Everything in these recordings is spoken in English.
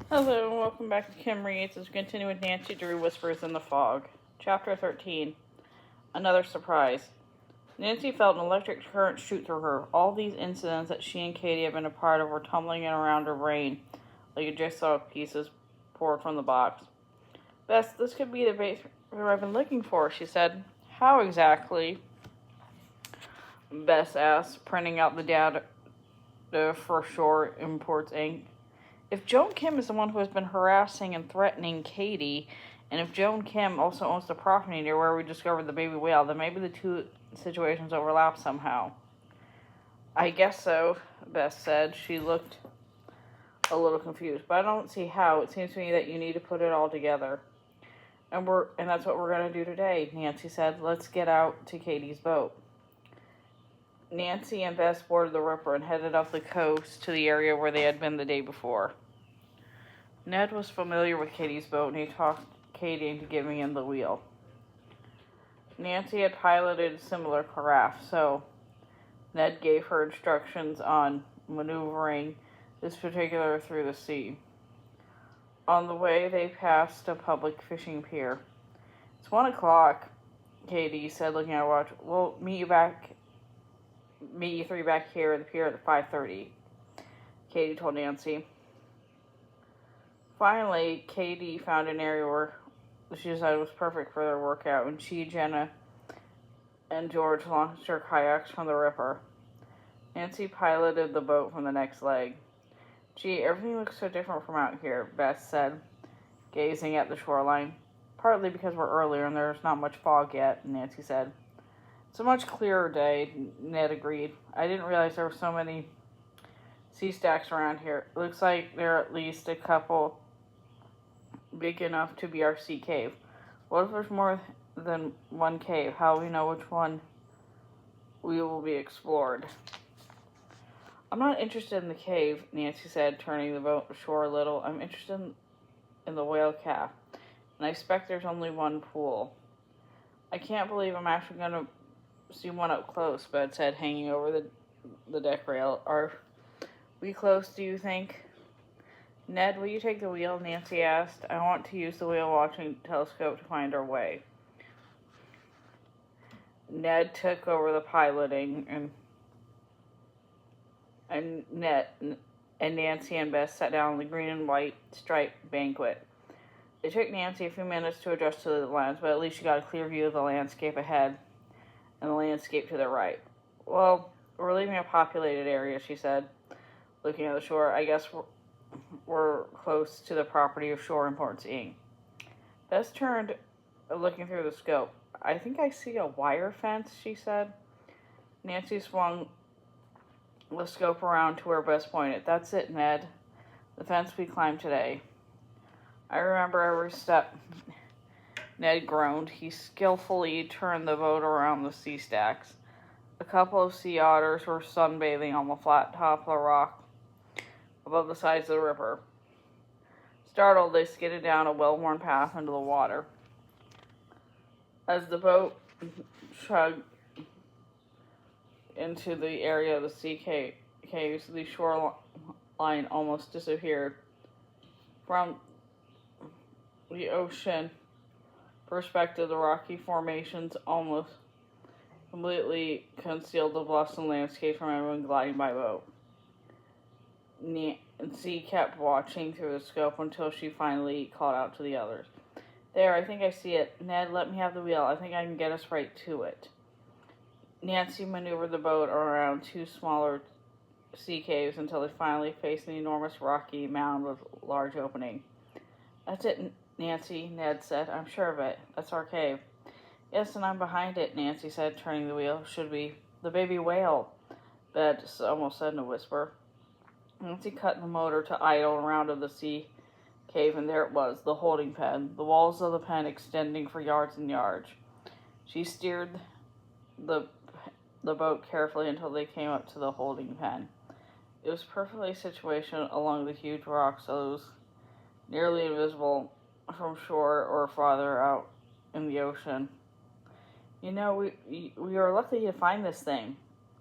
Hello, and welcome back to Kim Reads as we continue with Nancy Drew Whispers in the Fog. Chapter 13. Another surprise. Nancy felt an electric current shoot through her. All these incidents that she and Katie had been a part of were tumbling in around her brain like a jigsaw pieces poured from the box. Bess, this could be the base I've been looking for, she said. How exactly? Bess asked, printing out the data for Shore Imports Inc. If Joan Kim is the one who has been harassing and threatening Katie, and if Joan Kim also owns the property near where we discovered the baby whale, then maybe the two situations overlap somehow. I guess so, Bess said. She looked a little confused, but I don't see how. It seems to me that you need to put it all together. And that's what we're going to do today, Nancy said. Let's get out to Katie's boat. Nancy and Bess boarded the Ripper and headed up the coast to the area where they had been the day before. Ned was familiar with Katie's boat, and he talked Katie into giving him the wheel. Nancy had piloted a similar craft, so Ned gave her instructions on maneuvering this particular through the sea. On the way, they passed a public fishing pier. It's 1 o'clock, Katie said, looking at her watch. We'll meet you three back here at the pier at 5:30, Katie told Nancy. Finally, Katie found an area where she decided was perfect for their workout, and she, Jenna, and George launched their kayaks from the Ripper. Nancy piloted the boat from the next leg. Gee, everything looks so different from out here, Bess said, gazing at the shoreline. Partly because we're earlier and there's not much fog yet, Nancy said. It's a much clearer day, Ned agreed. I didn't realize there were so many sea stacks around here. It looks like there are at least a couple big enough to be our sea cave. What if there's more than one cave? How do we know which one we will be explored? I'm not interested in the cave, Nancy said, turning the boat ashore a little. I'm interested in the whale calf, and I expect there's only one pool. I can't believe I'm actually going to see one up close, Bud said, hanging over the deck rail. Are we close, do you think? Ned, will you take the wheel? Nancy asked. I want to use the whale-watching telescope to find our way. Ned took over the piloting, and Nancy and Bess sat down on the green and white striped banquet. It took Nancy a few minutes to adjust to the lens, but at least she got a clear view of the landscape ahead and the landscape to the right. Well, we're leaving a populated area, she said, looking at the shore. I guess we're close to the property of Shore Imports Inc. Bess turned, looking through the scope. I think I see a wire fence, she said. Nancy swung the scope around to where Bess pointed. That's it, Ned. The fence we climbed today. I remember every step, Ned groaned. He skillfully turned the boat around the sea stacks. A couple of sea otters were sunbathing on the flat top of the rock above the sides of the Ripper. Startled, they skidded down a well-worn path into the water. As the boat chugged into the area of the sea caves, the shoreline almost disappeared. From the ocean perspective, the rocky formations almost completely concealed the bluffs and landscape from everyone gliding by boat. Nancy kept watching through the scope until she finally called out to the others. There, I think I see it. Ned, let me have the wheel. I think I can get us right to it. Nancy maneuvered the boat around two smaller sea caves until they finally faced an enormous rocky mound with a large opening. That's it, Nancy, Ned said. I'm sure of it. That's our cave. Yes, and I'm behind it, Nancy said, turning the wheel. Should be the baby whale, Bess almost said in a whisper. Nancy cut the motor to idle around of the sea cave, and there it was, the holding pen, the walls of the pen extending for yards and yards. She steered the boat carefully until they came up to the holding pen. It was perfectly situated along the huge rocks, so it was nearly invisible from shore or farther out in the ocean. You know, we were lucky to find this thing,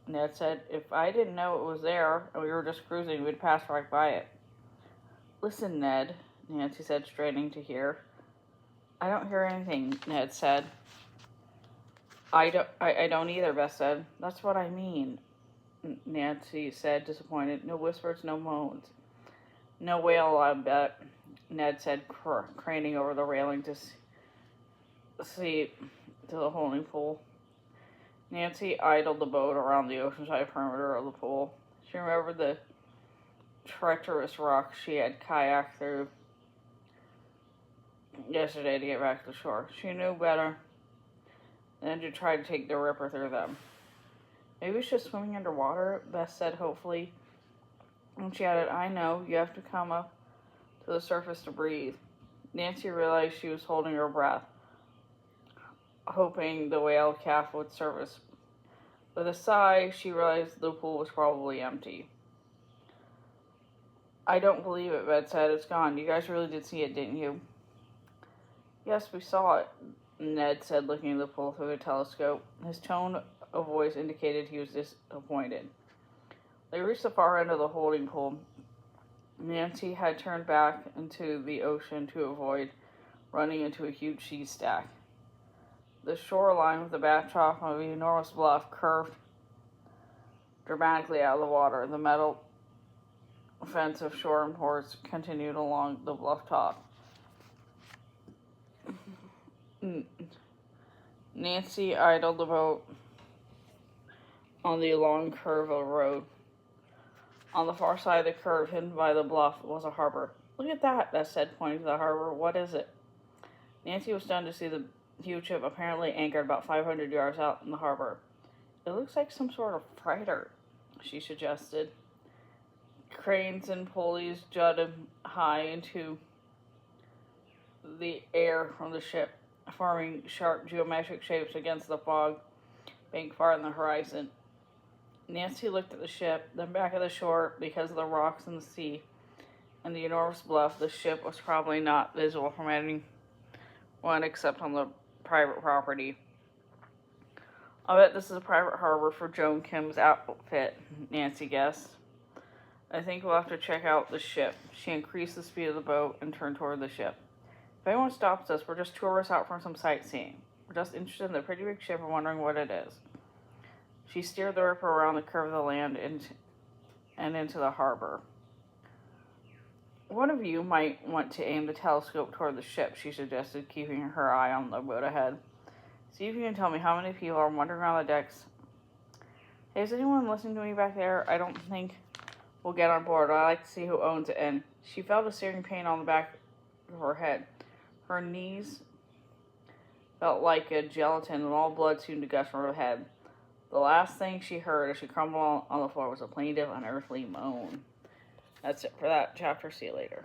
Ned said. If I didn't know it was there and we were just cruising, we'd pass right by it. Listen, Ned, Nancy said, straining to hear. I don't hear anything, Ned said. I don't either, Beth said. That's what I mean, Nancy said, disappointed. No whispers, no moans. No whale, I bet, Ned said, craning over the railing to see to the holding pool. Nancy idled the boat around the oceanside perimeter of the pool. She remembered the treacherous rocks she had kayaked through yesterday to get back to the shore. She knew better than to try to take the Ripper through them. Maybe it's just swimming underwater, Beth said hopefully. And she added, I know, you have to come up to the surface to breathe. Nancy realized she was holding her breath, hoping the whale calf would surface. With a sigh, she realized the pool was probably empty. I don't believe it, Beth said. It's gone. You guys really did see it, didn't you? Yes, we saw it, Ned said, looking at the pool through the telescope. His tone of voice indicated he was disappointed. They reached the far end of the holding pool. Nancy had turned back into the ocean to avoid running into a huge sea stack. The shoreline with the backdrop of an enormous bluff curved dramatically out of the water. The metal fence of shore and ports continued along the bluff top. Nancy idled the boat on the long curve of the road. On the far side of the curve, hidden by the bluff, was a harbor. Look at that, Beth said, pointing to the harbor. What is it? Nancy was stunned to see the huge ship apparently anchored about 500 yards out in the harbor. It looks like some sort of freighter, she suggested. Cranes and pulleys jutted high into the air from the ship, forming sharp geometric shapes against the fog bank far in the horizon. Nancy looked at the ship, then back at the shore. Because of the rocks in the sea and the enormous bluff, the ship was probably not visible from anyone except on the private property. I bet this is a private harbor for Joan Kim's outfit, Nancy guessed. I think we'll have to check out the ship. She increased the speed of the boat and turned toward the ship. If anyone stops us, we're just tourists out for some sightseeing. We're just interested in the pretty big ship and wondering what it is. She steered the Ripper around the curve of the land and into the harbor. One of you might want to aim the telescope toward the ship, she suggested, keeping her eye on the boat ahead. See if you can tell me how many people are wandering around the decks. Hey, is anyone listening to me back there? I don't think we'll get on board. I'd like to see who owns it. And she felt a searing pain on the back of her head. Her knees felt like a gelatin, and all blood seemed to gush from her head. The last thing she heard as she crumbled on the floor was a plaintive, unearthly moan. That's it for that chapter. See you later.